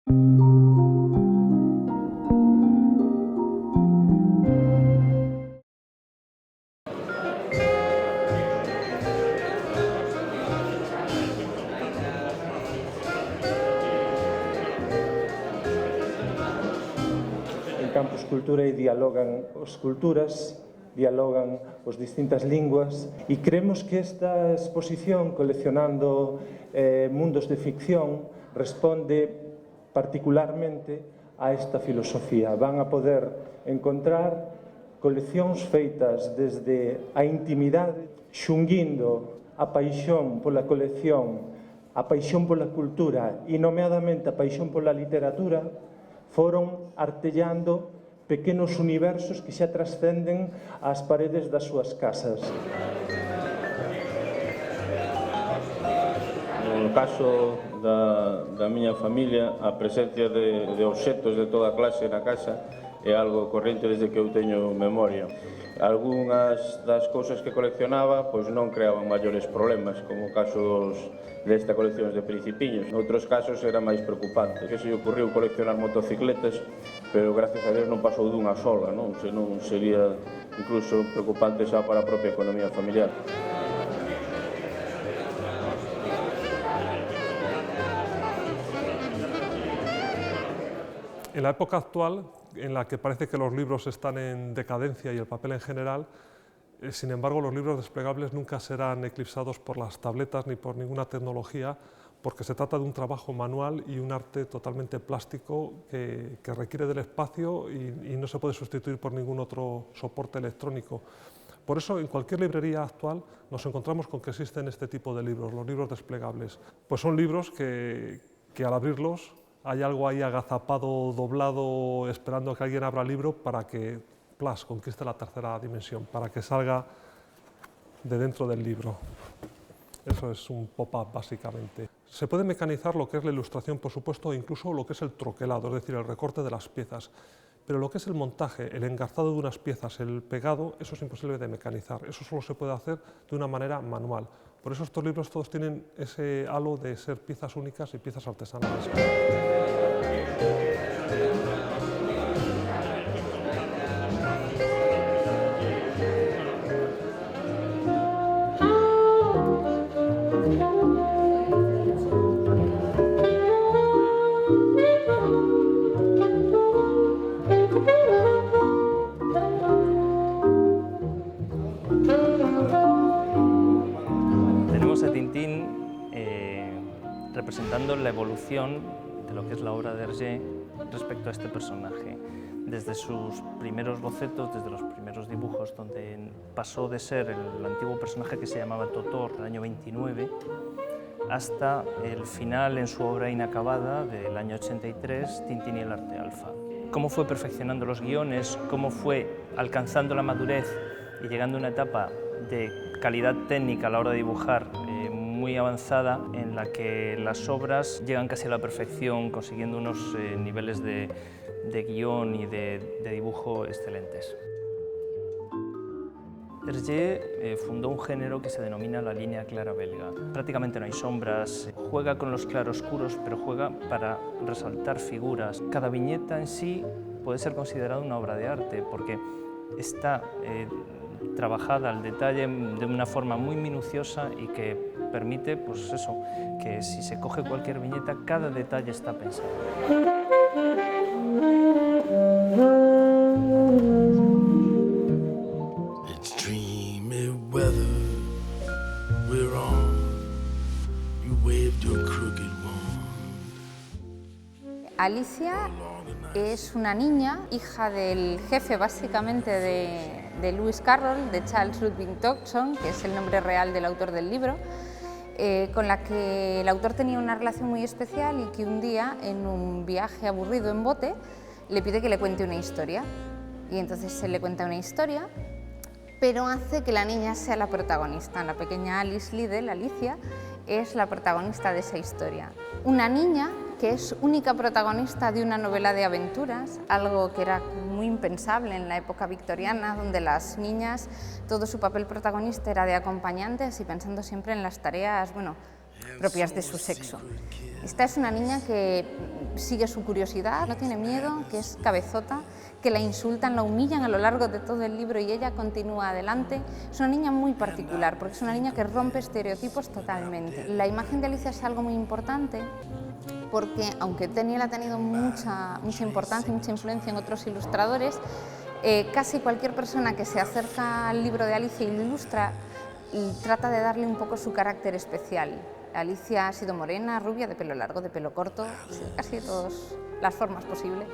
En Campus Cultura dialogan as culturas, dialogan as distintas linguas e creemos que esta exposición coleccionando mundos de ficción responde particularmente a esta filosofía. Van a poder encontrar coleccións feitas desde a intimidade, xunguindo a paixón pola colección, a paixón pola cultura e, nomeadamente, a paixón pola literatura, foron artellando pequenos universos que xa trascenden as paredes das súas casas. No caso da miña familia, a presencia de obxectos de toda clase na casa é algo corrente desde que eu teño memoria. Algúnas das cousas que coleccionaba pois non creaban maiores problemas, como o caso desta colección de principiños. Noutros casos era máis preocupante. Que se lle ocurriu coleccionar motocicletas, pero gracias a Dios non pasou dunha sola, non? Senón sería incluso preocupante xa para a propia economía familiar. En la época actual, en la que parece que los libros están en decadencia y el papel en general, sin embargo, los libros desplegables nunca serán eclipsados por las tabletas ni por ninguna tecnología, porque se trata de un trabajo manual y un arte totalmente plástico que requiere del espacio y no se puede sustituir por ningún otro soporte electrónico. Por eso, en cualquier librería actual nos encontramos con que existen este tipo de libros, los libros desplegables. Pues son libros que al abrirlos hay algo ahí agazapado, doblado, esperando a que alguien abra el libro para que conquiste la tercera dimensión, para que salga de dentro del libro. Eso es un pop-up, básicamente. Se puede mecanizar lo que es la ilustración, por supuesto, e incluso lo que es el troquelado, es decir, el recorte de las piezas. Pero lo que es el montaje, el engarzado de unas piezas, el pegado, eso es imposible de mecanizar. Eso solo se puede hacer de una manera manual. Por eso estos libros todos tienen ese halo de ser piezas únicas y piezas artesanales. Tenemos a Tintín representando la evolución de lo que es la obra de Hergé respecto a este personaje. Desde sus primeros bocetos, desde los primeros dibujos, donde pasó de ser el antiguo personaje que se llamaba Totor, el año 29, hasta el final en su obra inacabada del año 83, Tintín y el arte alfa. Cómo fue perfeccionando los guiones, cómo fue alcanzando la madurez y llegando a una etapa de calidad técnica a la hora de dibujar muy avanzada, en la que las obras llegan casi a la perfección, consiguiendo unos niveles de guión y de dibujo excelentes. Hergé fundó un género que se denomina la línea clara belga. Prácticamente no hay sombras, juega con los claroscuros, pero juega para resaltar figuras. Cada viñeta en sí puede ser considerada una obra de arte, porque está trabajada al detalle de una forma muy minuciosa y que permite, pues eso, que si se coge cualquier viñeta, cada detalle está pensado. Alicia es una niña, hija del jefe básicamente de Lewis Carroll, de Charles Ludwig Towson, que es el nombre real del autor del libro, con la que el autor tenía una relación muy especial y que un día, en un viaje aburrido en bote, le pide que le cuente una historia. Y entonces se le cuenta una historia, pero hace que la niña sea la protagonista. La pequeña Alice Liddell, Alicia, es la protagonista de esa historia. Una niña que es única protagonista de una novela de aventuras, algo que era muy impensable en la época victoriana, donde las niñas, todo su papel protagonista era de acompañantes y pensando siempre en las tareas, bueno, propias de su sexo. Esta es una niña que sigue su curiosidad, no tiene miedo, que es cabezota, que la insultan, la humillan a lo largo de todo el libro y ella continúa adelante. Es una niña muy particular porque es una niña que rompe estereotipos totalmente. La imagen de Alicia es algo muy importante porque, aunque Tenniel ha tenido mucha importancia y mucha influencia en otros ilustradores, casi cualquier persona que se acerca al libro de Alicia y lo ilustra y trata de darle un poco su carácter especial. Alicia ha sido morena, rubia, de pelo largo, de pelo corto, casi de todas las formas posibles.